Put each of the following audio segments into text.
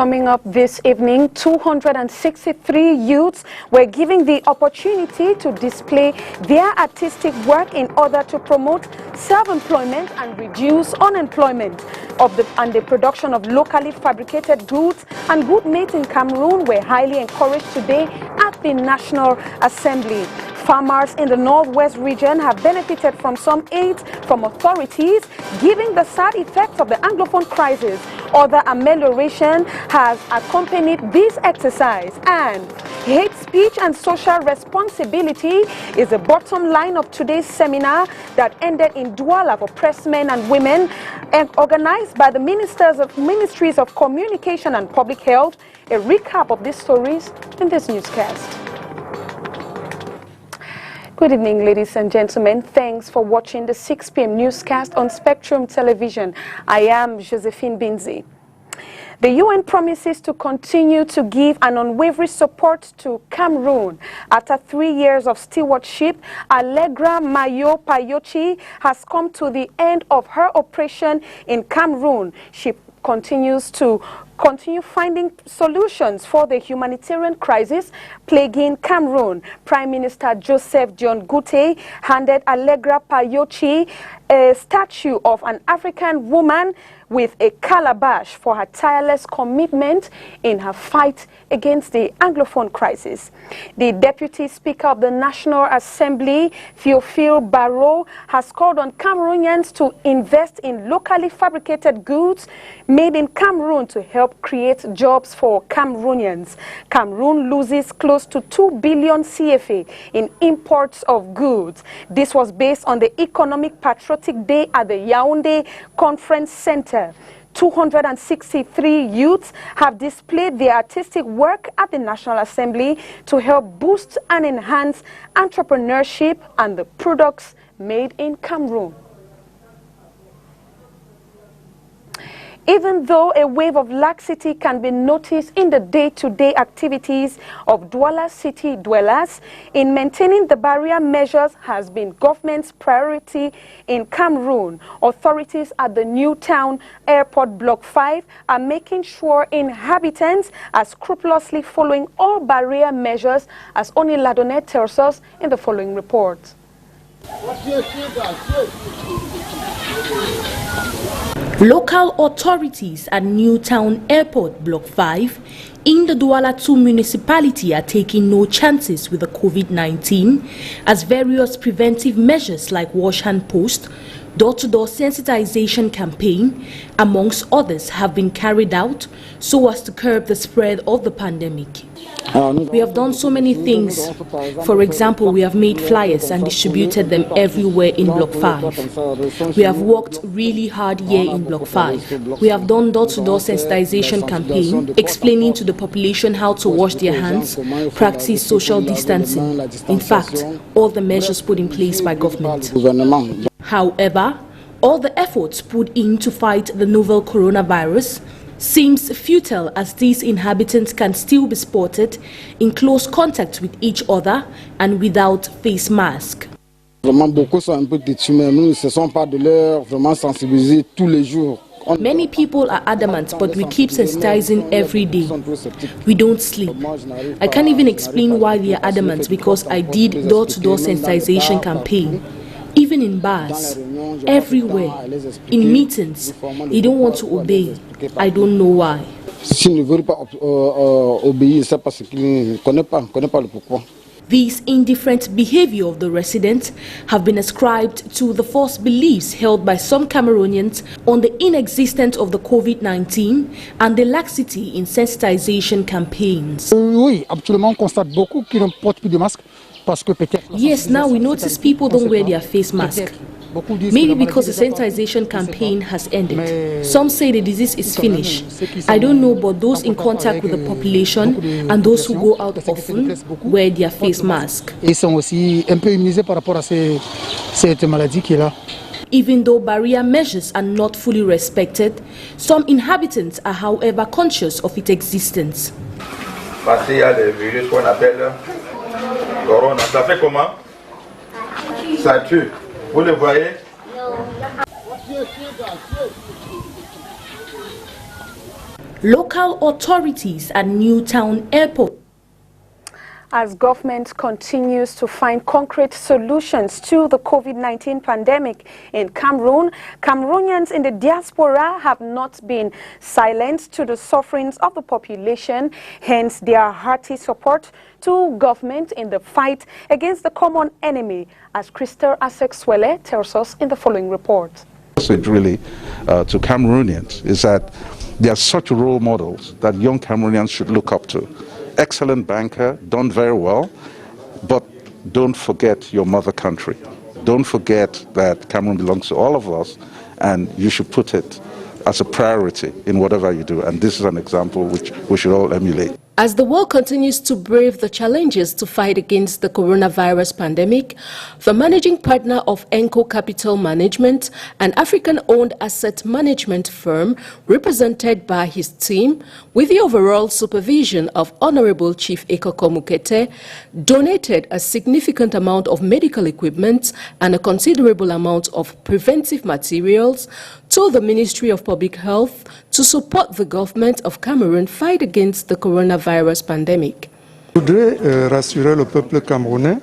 Coming up this evening, 263 youths were given the opportunity to display their artistic work in order to promote self-employment and reduce unemployment. And the production of locally fabricated goods and good made in Cameroon were highly encouraged today at the National Assembly. Farmers in the Northwest region have benefited from some aid from authorities, given the sad effects of the Anglophone crisis. Other amelioration has accompanied this exercise, and hate speech and social responsibility is the bottom line of today's seminar that ended in Douala for pressmen and women, and organized by the Ministries of Communication and Public Health. A recap of these stories in this newscast. Good evening, ladies and gentlemen. Thanks for watching the 6 p.m. newscast on Spectrum Television. I am Josephine Bindzi. The UN promises to continue to give an unwavering support to Cameroon. After 3 years of stewardship, Allegra Mayo Payochi has come to the end of her operation in Cameroon. She continues to finding solutions for the humanitarian crisis plaguing Cameroon. Prime Minister Joseph John Gute handed Allegra Payochi a statue of an African woman with a calabash for her tireless commitment in her fight against the Anglophone crisis. The Deputy Speaker of the National Assembly, Théophile Barrot, has called on Cameroonians to invest in locally fabricated goods made in Cameroon to help create jobs for Cameroonians. Cameroon loses close to 2 billion CFA in imports of goods. This was based on the Economic Patriotic Day at the Yaoundé Conference Center. 263 youths have displayed their artistic work at the National Assembly to help boost and enhance entrepreneurship and the products made in Cameroon. Even though a wave of laxity can be noticed in the day-to-day activities of Douala city dwellers, in maintaining the barrier measures has been government's priority in Cameroon. Authorities at the New Town Airport Block 5 are making sure inhabitants are scrupulously following all barrier measures, as Oni Ladonet tells us in the following report. Local authorities at Newtown Airport Block 5 in the Douala 2 municipality are taking no chances with the COVID-19, as various preventive measures like wash hand post, door-to-door sensitization campaign, amongst others, have been carried out so as to curb the spread of the pandemic. We have done so many things. For example, we have made flyers and distributed them everywhere in Block 5. We have worked really hard here in Block 5. We have done door-to-door sensitization campaign, explaining to the population how to wash their hands, practice social distancing. In fact, all the measures put in place by government. However, all the efforts put in to fight the novel coronavirus seems futile, as these inhabitants can still be spotted in close contact with each other and without face mask. Many people are adamant, but we keep sensitizing every day. We don't sleep. I can't even explain why they are adamant, because I did door-to-door sensitization campaign. Even in bars, everywhere, in meetings, they don't want to obey. I don't know why. These indifferent behavior of the residents have been ascribed to the false beliefs held by some Cameroonians on the inexistence of the COVID-19 and the laxity in sensitization campaigns. Yes, now we notice people don't wear their face mask. Maybe because the sensitization campaign has ended. Some say the disease is finished. I don't know, but those in contact with the population and those who go out often wear their face mask. Even though barrier measures are not fully respected, some inhabitants are, however, conscious of its existence. Parce qu'il y a le virus qu'on appelle corona. Ça fait comment? Ça tue. Vous le voyez? local authorities at Newtown Airport. As government continues to find concrete solutions to the COVID-19 pandemic in Cameroon, Cameroonians in the diaspora have not been silent to the sufferings of the population, hence their hearty support to government in the fight against the common enemy, as Crystal Asexwele tells us in the following report. Message really to Cameroonians is that they are such role models that young Cameroonians should look up to. Excellent banker, done very well, but don't forget your mother country. Don't forget that Cameroon belongs to all of us, and you should put it as a priority in whatever you do. And this is an example which we should all emulate. As the world continues to brave the challenges to fight against the coronavirus pandemic, the managing partner of Enco Capital Management, an African-owned asset management firm represented by his team, with the overall supervision of Honorable Chief Ekoko Mukete, donated a significant amount of medical equipment and a considerable amount of preventive materials to the Ministry of Public Health to support the government of Cameroon fight against the coronavirus pandemic. Je voudrais rassurer le peuple camerounais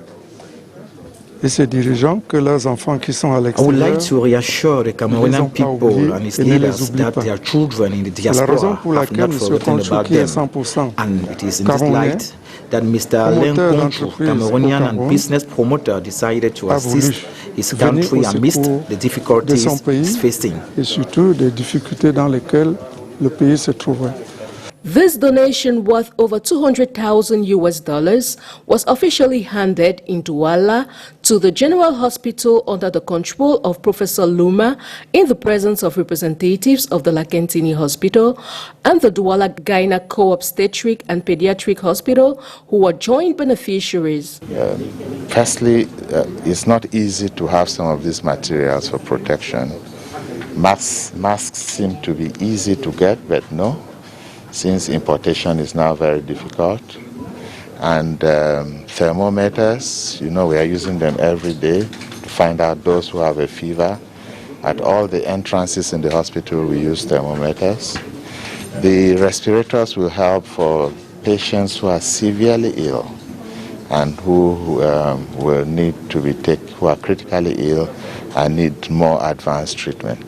et ses dirigeants que leurs enfants qui sont à I would like l'extérieur to reassure the Cameroonian people and its leaders that their children in the diaspora have not forgotten about them. And it is in this light that Mr. Len Kontru, Cameroonian and business promoter, decided to assist his country amidst the difficulties it's facing. Et surtout des difficultés dans lesquelles le pays se trouvait. This donation worth over $200,000 was officially handed in Douala to the General Hospital under the control of Professor Luma in the presence of representatives of the Lakentini Hospital and the Douala Gynaco-Obstetric and Pediatric Hospital, who were joint beneficiaries. Firstly, it's not easy to have some of these materials for protection. Masks seem to be easy to get, but no, since importation is now very difficult. And thermometers, we are using them every day to find out those who have a fever. At all the entrances in the hospital, we use thermometers. The respirators will help for patients who are severely ill and who will need to be who are critically ill and need more advanced treatment.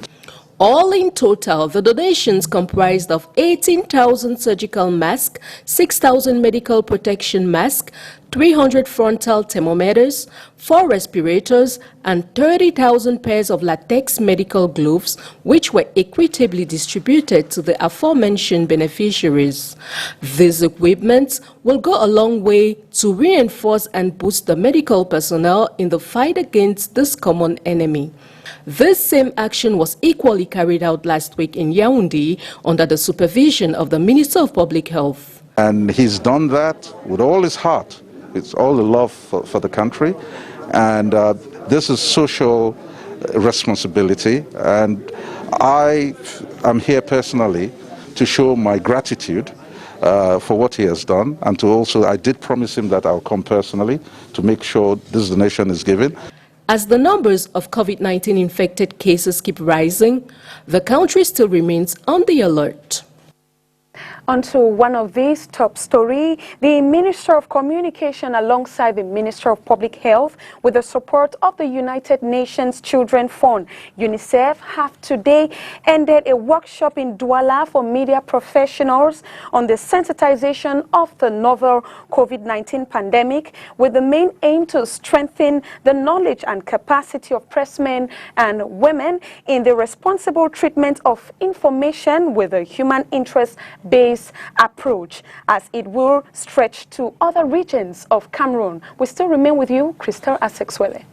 All in total, the donations comprised of 18,000 surgical masks, 6,000 medical protection masks, 300 frontal thermometers, 4 respirators, and 30,000 pairs of latex medical gloves, which were equitably distributed to the aforementioned beneficiaries. These equipments will go a long way to reinforce and boost the medical personnel in the fight against this common enemy. This same action was equally carried out last week in Yaoundé under the supervision of the Minister of Public Health. And he's done that with all his heart. It's all the love for the country. And this is social responsibility. And I am here personally to show my gratitude for what he has done. And to also, I did promise him that I'll come personally to make sure this donation is given. As the numbers of COVID-19 infected cases keep rising, the country still remains on the alert. Onto one of these top stories, the Minister of Communication alongside the Minister of Public Health with the support of the United Nations Children Fund, UNICEF, have today ended a workshop in Douala for media professionals on the sensitization of the novel COVID-19 pandemic, with the main aim to strengthen the knowledge and capacity of pressmen and women in the responsible treatment of information with a human interest-based approach, as it will stretch to other regions of Cameroon. We still remain with you, Crystal Asexwele.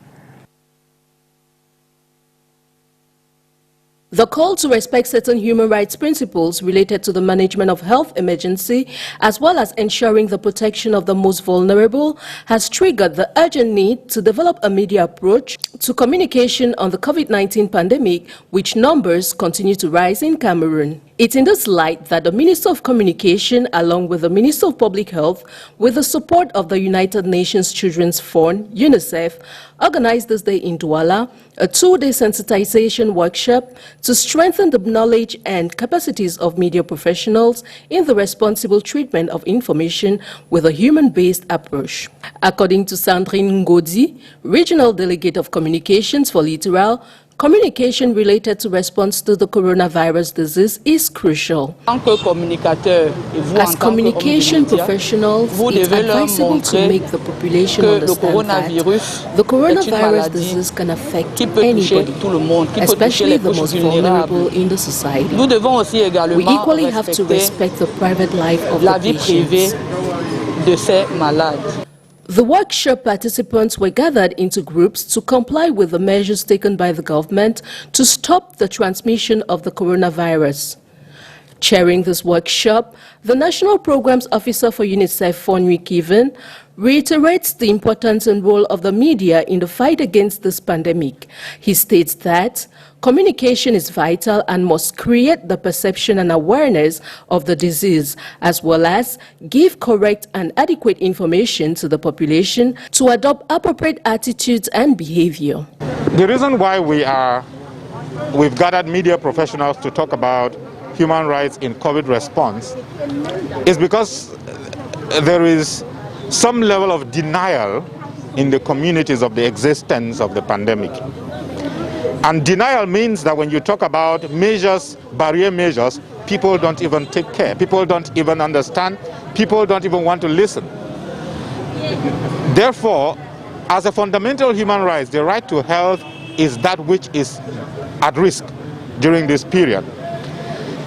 The call to respect certain human rights principles related to the management of health emergency, as well as ensuring the protection of the most vulnerable, has triggered the urgent need to develop a media approach to communication on the COVID-19 pandemic, which numbers continue to rise in Cameroon. It's in this light that the Minister of Communication, along with the Minister of Public Health, with the support of the United Nations Children's Fund, UNICEF, organized this day in Douala a 2-day sensitization workshop to strengthen the knowledge and capacities of media professionals in the responsible treatment of information with a human-based approach. According to Sandrine Ngodi, Regional Delegate of Communications for Littoral, communication related to response to the coronavirus disease is crucial. As communication professionals, it's advisable to make the population understand that the coronavirus disease can affect anybody, especially the most vulnerable in the society. We equally have to respect the private life of the patients. The workshop participants were gathered into groups to comply with the measures taken by the government to stop the transmission of the coronavirus. Chairing this workshop, the National Programs Officer for UNICEF, Fonui Kiven, reiterates the importance and role of the media in the fight against this pandemic. He states that communication is vital and must create the perception and awareness of the disease, as well as give correct and adequate information to the population to adopt appropriate attitudes and behavior. The reason why we've gathered media professionals to talk about human rights in COVID response is because there is some level of denial in the communities of the existence of the pandemic. And denial means that when you talk about measures, barrier measures, people don't even take care. People don't even understand. People don't even want to listen. Therefore, as a fundamental human right, the right to health is that which is at risk during this period.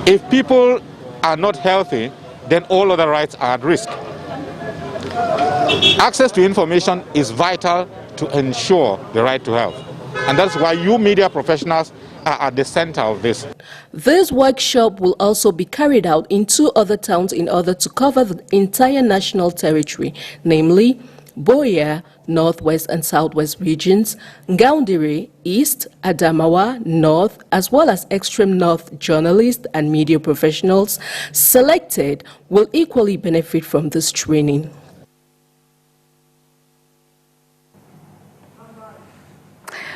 If people are not healthy, then all other rights are at risk. Access to information is vital to ensure the right to health. And that's why you media professionals are at the center of this. This workshop will also be carried out in 2 other towns in order to cover the entire national territory, namely Boya, Northwest and Southwest regions, Ngaoundéré, East, Adamawa, North, as well as Extreme North journalists and media professionals selected will equally benefit from this training.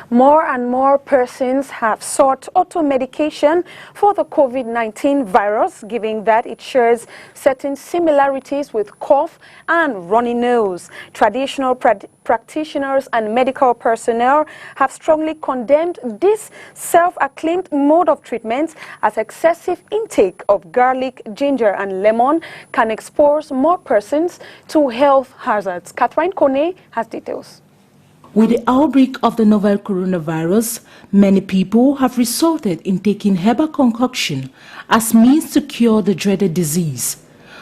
More and more persons have sought auto-medication for the COVID-19 virus, given that it shares certain similarities with cough and runny nose. Traditional practitioners and medical personnel have strongly condemned this self-acclaimed mode of treatment, as excessive intake of garlic, ginger and lemon can expose more persons to health hazards. Catherine Kone has details. With the outbreak of the novel coronavirus, many people have resorted in taking herbal concoction as means to cure the dreaded disease.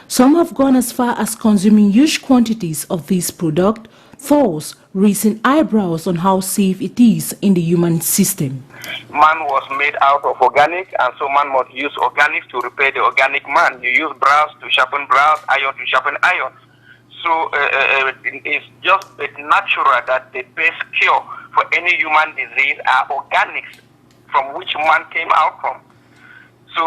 Some have gone as far as consuming huge quantities of this product, thus raising eyebrows on how safe it is in the human system. Man was made out of organic, and so man must use organics to repair the organic man. You use brass to sharpen brass, iron to sharpen iron. So it's just natural that the best cure for any human disease are organics from which man came out from. So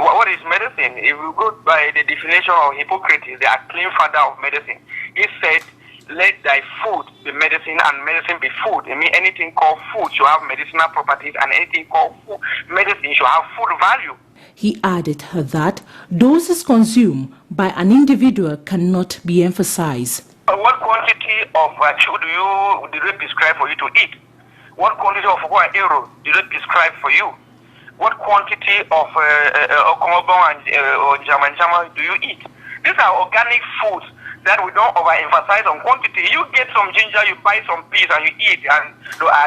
what is medicine? If you go by the definition of Hippocrates, the acclaimed father of medicine, he said, let thy food be medicine and medicine be food. I mean, anything called food should have medicinal properties, and anything called food, medicine should have food value. He added that doses consumed by an individual cannot be emphasized. What quantity of did they prescribe for you to eat? What quantity of arrow did they prescribe for you? What quantity of okomobon and jama do you eat? These are organic foods that we don't overemphasize on quantity. You get some ginger, you buy some peas and you eat, and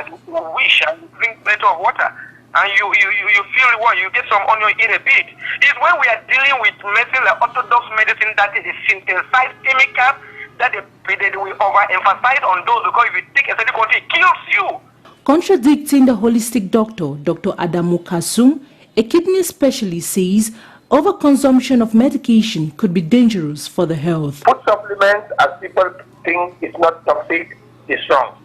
you wish and you drink plenty of water. And you feel what you get some onion, eat a bit. It's when we are dealing with medicine, like orthodox medicine, that is a synthesized chemical that we overemphasize on those, because if you take a certain quantity, it kills you. Contradicting the holistic doctor, Dr. Adamu Kasum, a kidney specialist, says overconsumption of medication could be dangerous for the health. Food supplements, as people think it's not toxic, is wrong.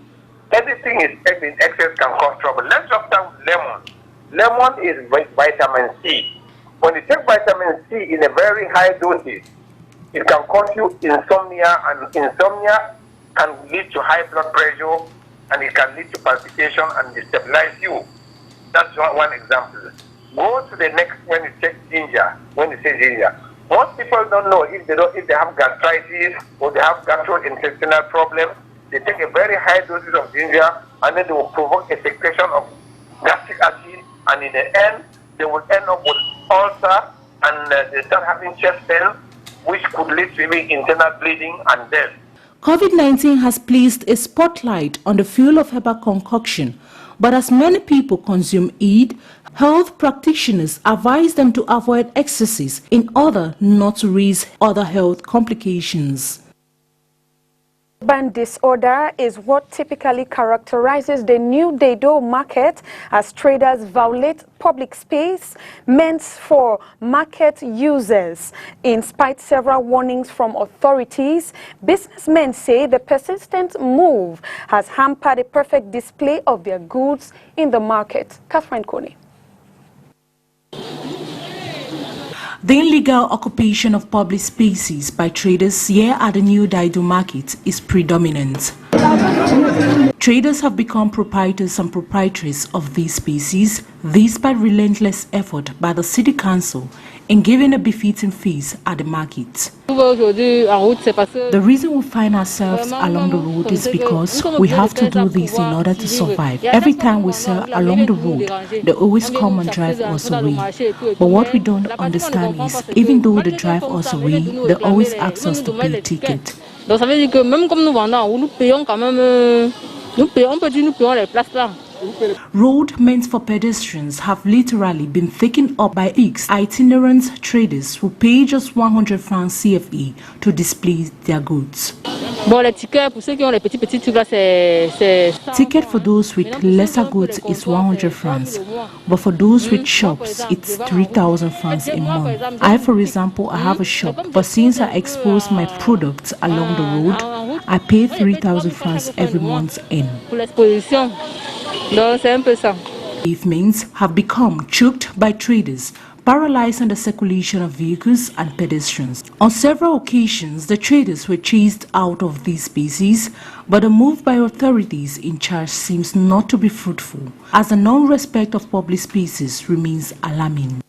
Everything is in excess can cause trouble. Let's just start with lemon. Lemon is vitamin C. When you take vitamin C in a very high dosage, it can cause you insomnia, and insomnia can lead to high blood pressure, and it can lead to palpitation and destabilize you. That's one example. Go to the next when you take ginger. When you say ginger, most people don't know if they have gastritis or they have gastrointestinal problems. They take a very high dosage of ginger, and then they will provoke a secretion of gastric acid, and in the end, they will end up with ulcer, and they start having chest pain, which could lead to even internal bleeding and death. COVID-19 has placed a spotlight on the fuel of herbal concoction, but as many people consume it, health practitioners advise them to avoid excesses in order not to raise other health complications. Urban disorder is what typically characterizes the new Dado market as traders violate public space meant for market users. In spite of several warnings from authorities, businessmen say the persistent move has hampered a perfect display of their goods in the market. Catherine Kone. The illegal occupation of public spaces by traders here at the new Dado market is predominant. Traders have become proprietors and proprietaries of these spaces, despite relentless effort by the city council in giving a befitting fees at the market. The reason we find ourselves along the road is because we have to do this in order to survive. Every time we sell along the road, they always come and drive us away. But what we don't understand is, even though they drive us away, they always ask us to pay ticket. Donc ça veut dire que même comme nous vendons, nous payons quand même, nous payons les places là. Road meant for pedestrians have literally been taken up by itinerant traders who pay just 100 francs CFA to display their goods. Bon, les tickets pour ceux qui ont les petits trucs là, c'est ticket for those with lesser goods is 100 francs, but for those with shops, it's 3,000 francs a month. I, for example, I have a shop, but since I expose my products along the road, I pay 3,000 francs every month in. Pavements have become choked by traders, paralyzing the circulation of vehicles and pedestrians. On several occasions, the traders were chased out of these spaces, but the move by authorities in charge seems not to be fruitful, as the non-respect of public spaces remains alarming.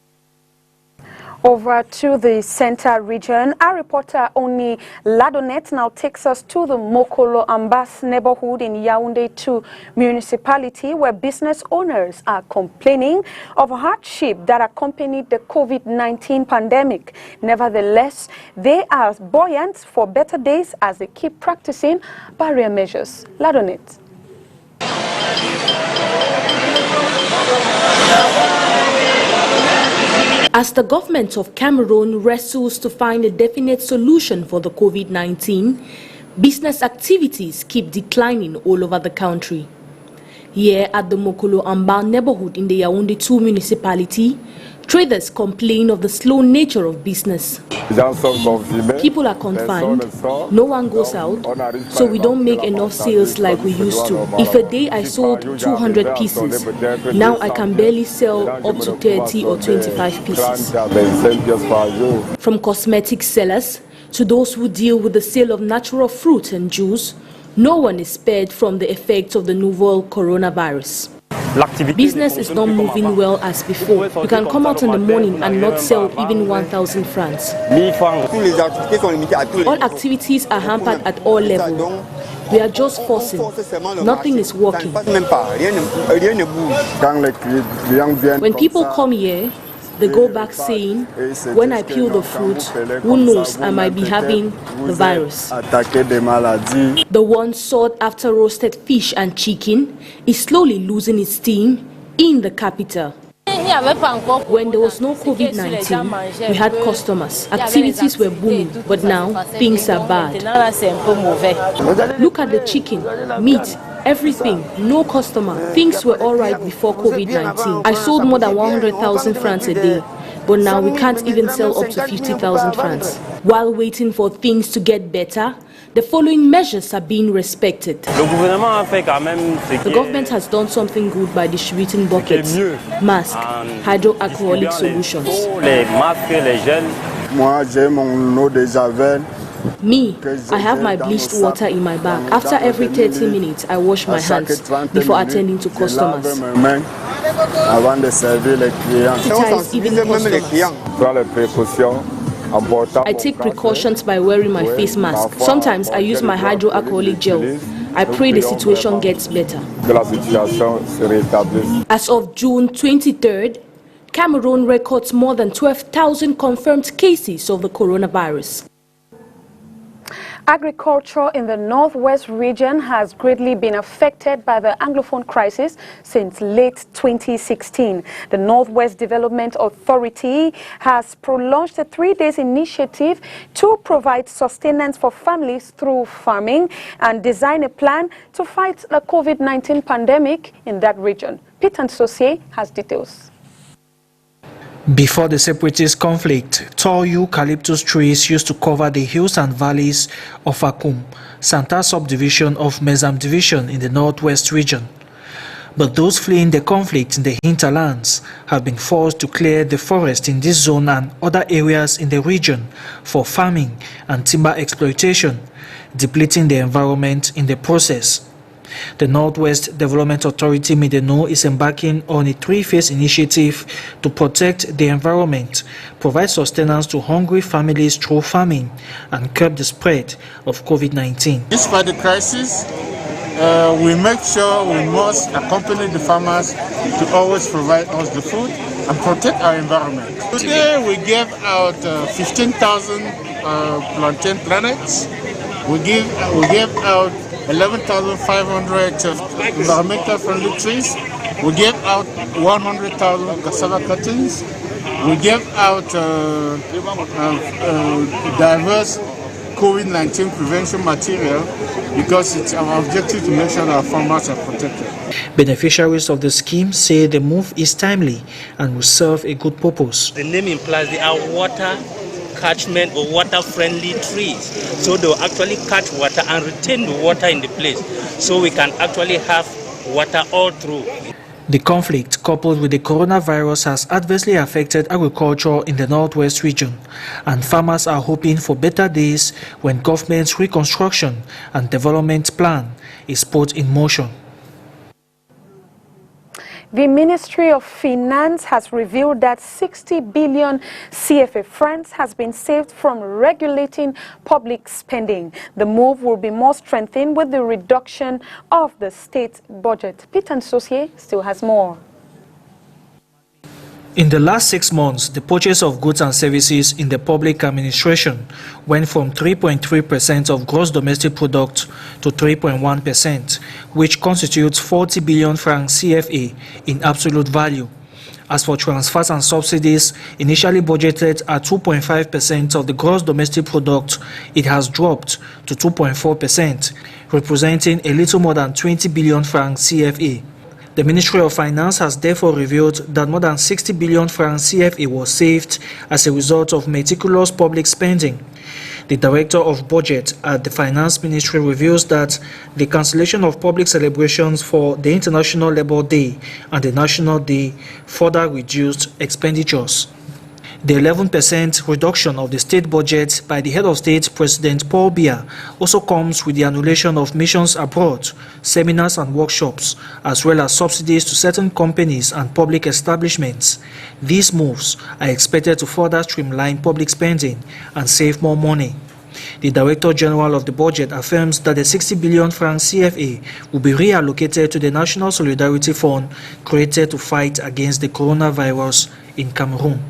Over to the center region, our reporter Oni Ladonet now takes us to the Mokolo Ambas neighborhood in Yaoundé 2 municipality, where business owners are complaining of hardship that accompanied the COVID-19 pandemic. Nevertheless, they are buoyant for better days as they keep practicing barrier measures. Ladonet. As the government of Cameroon wrestles to find a definite solution for the COVID-19, business activities keep declining all over the country. Here at the Mokolo Amba neighborhood in the Yaoundé 2 municipality, traders complain of the slow nature of business. People are confined, no one goes out, so we don't make enough sales like we used to. If a day I sold 200 pieces, now I can barely sell up to 30 or 25 pieces. From cosmetic sellers to those who deal with the sale of natural fruit and juice, no one is spared from the effects of the novel coronavirus. Business is not moving well as before. You can come out in the morning and not sell even 1,000 francs. All activities are hampered at all levels. We are just forcing. Nothing is working. When people come here, they go back saying, when I peel the fruit, who knows, I might be having the virus. The once sought after roasted fish and chicken is slowly losing its steam in the capital. When there was no COVID-19, we had customers. Activities were booming, but now things are bad. Look at the chicken, meat, everything, no customer. Things were all right before COVID-19. I sold more than 100,000 francs a day. but now we can't even sell up to 50,000 francs. While waiting for things to get better, the following measures are being respected. The government has done something good by distributing buckets, masks, hydroalcoholic solutions. Me, I have my bleached water in my bag. After every 30 minutes, I wash my hands before attending to customers. Sanitize even customers. I take precautions by wearing my face mask. Sometimes I use my hydroalcoholic gel. I pray the situation gets better. As of June 23rd, Cameroon records more than 12,000 confirmed cases of the coronavirus. Agriculture in the northwest region has greatly been affected by the Anglophone crisis since late 2016. The Northwest Development Authority has prolonged a 3-day initiative to provide sustenance for families through farming and design a plan to fight the COVID-19 pandemic in that region. Peter Nsosye has details. Before the separatist conflict, tall eucalyptus trees used to cover the hills and valleys of Akum, Santa subdivision of Mezam division in the northwest region. But those fleeing the conflict in the hinterlands have been forced to clear the forest in this zone and other areas in the region for farming and timber exploitation, depleting the environment in the process. The Northwest Development Authority Medeno is embarking on a 3-phase initiative to protect the environment, provide sustenance to hungry families through farming, and curb the spread of COVID-19. Despite the crisis, we make sure we must accompany the farmers to always provide us the food and protect our environment. Today we gave out 15,000 plantain planets. We gave out 11,500 environmental friendly trees. We gave out 100,000 cassava cuttings. We gave out diverse COVID-19 prevention material because it's our objective to make sure that our farmers are protected. Beneficiaries of the scheme say the move is timely and will serve a good purpose. The name implies they are water catchment or water-friendly trees. So they'll actually catch water and retain the water in the place. So we can actually have water all through. The conflict, coupled with the coronavirus, has adversely affected agriculture in the northwest region, and farmers are hoping for better days when government's reconstruction and development plan is put in motion. The Ministry of Finance has revealed that 60 billion CFA francs has been saved from regulating public spending. The move will be more strengthened with the reduction of the state budget. Peter Nsosye still has more. In the last 6 months, the purchase of goods and services in the public administration went from 3.3% of gross domestic product to 3.1%, which constitutes 40 billion francs CFA in absolute value. As for transfers and subsidies, initially budgeted at 2.5% of the gross domestic product, it has dropped to 2.4%, representing a little more than 20 billion francs CFA. The Ministry of Finance has therefore revealed that more than 60 billion francs CFA was saved as a result of meticulous public spending. The Director of Budget at the Finance Ministry reveals that the cancellation of public celebrations for the International Labour Day and the National Day further reduced expenditures. The 11% reduction of the state budget by the head of state, President Paul Biya, also comes with the annulation of missions abroad, seminars and workshops, as well as subsidies to certain companies and public establishments. These moves are expected to further streamline public spending and save more money. The Director General of the Budget affirms that the 60 billion francs CFA will be reallocated to the National Solidarity Fund created to fight against the coronavirus in Cameroon.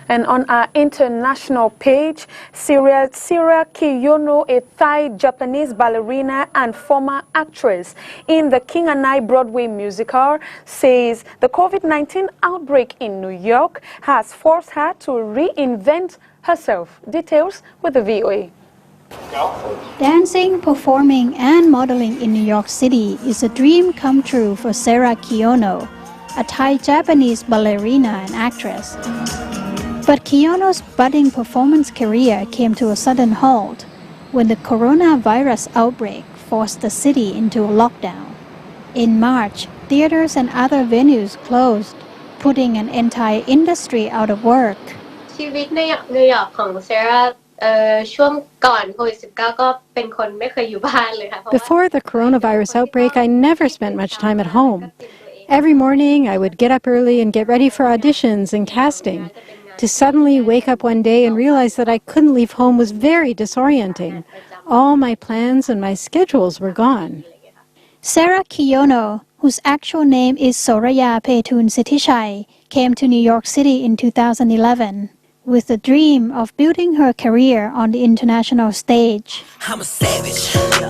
And on our international page, Sarah Kiyono, a Thai-Japanese ballerina and former actress in the King and I Broadway musical, says the COVID-19 outbreak in New York has forced her to reinvent herself. Details with the VOA. Dancing, performing, and modeling in New York City is a dream come true for Sarah Kiyono. a Thai-Japanese ballerina and actress. But Kiyono's budding performance career came to a sudden halt when the coronavirus outbreak forced the city into a lockdown. In March, theaters and other venues closed, putting an entire industry out of work. ชีวิตในนิวยอร์กของเซราช่วงก่อนโควิด -19 ก็เป็นคนไม่เคยอยู่บ้านเลยค่ะ Before the coronavirus outbreak, I never spent much time at home. Every morning, I would get up early and get ready for auditions and casting. To suddenly wake up one day and realize that I couldn't leave home was very disorienting. All my plans and my schedules were gone. Sarah Kiyono, whose actual name is Soraya Petun Sitishai, came to New York City in 2011 with the dream of building her career on the international stage.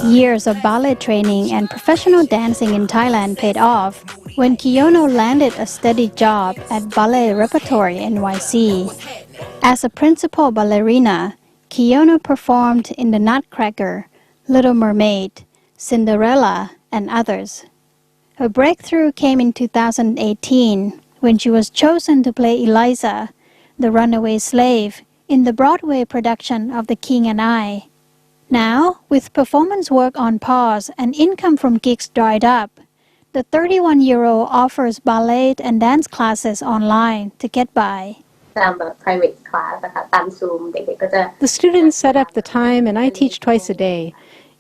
Years of ballet training and professional dancing in Thailand paid off when Kiyono landed a steady job at Ballet Repertory NYC. As a principal ballerina, Kiyono performed in The Nutcracker, Little Mermaid, Cinderella, and others. Her breakthrough came in 2018 when she was chosen to play Eliza, the runaway slave, in the Broadway production of The King and I. Now, with performance work on pause and income from gigs dried up, the 31-year-old offers ballet and dance classes online to get by. The students set up the time and I teach twice a day.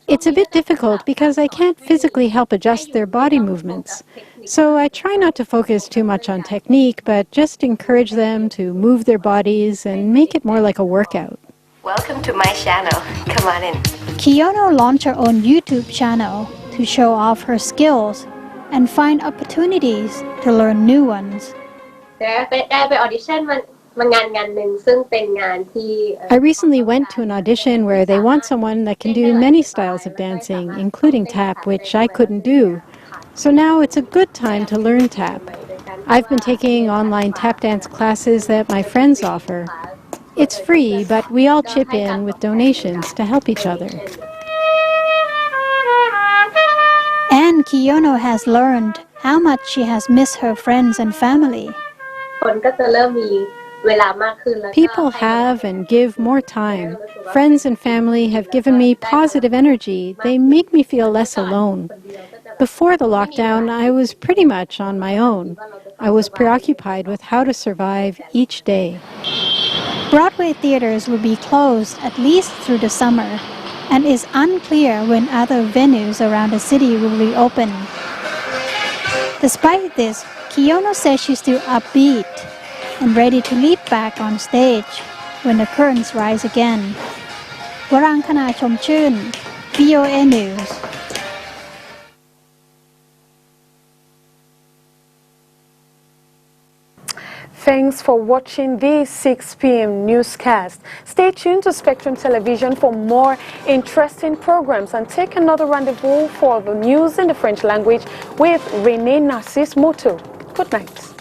It's a bit difficult because I can't physically help adjust their body movements. So I try not to focus too much on technique, but just encourage them to move their bodies and make it more like a workout. Welcome to my channel. Come on in. Kiyono launched her own YouTube channel to show off her skills and find opportunities to learn new ones. I recently went to an audition where they want someone that can do many styles of dancing, including tap, which I couldn't do. So now it's a good time to learn tap. I've been taking online tap dance classes that my friends offer. It's free, but we all chip in with donations to help each other. And Kiyono has learned how much she has missed her friends and family. People have and give more time. Friends and family have given me positive energy. They make me feel less alone. Before the lockdown, I was pretty much on my own. I was preoccupied with how to survive each day. Broadway theaters will be closed at least through the summer, and it's unclear when other venues around the city will reopen. Despite this, Kiyono says she's still upbeat and ready to leap back on stage when the curtains rise again. Warangkhana Chomchun, VOA News. Thanks for watching this 6 p.m. newscast. Stay tuned to Spectrum Television for more interesting programs and take another rendezvous for the news in the French language with René Narcisse Moto. Good night.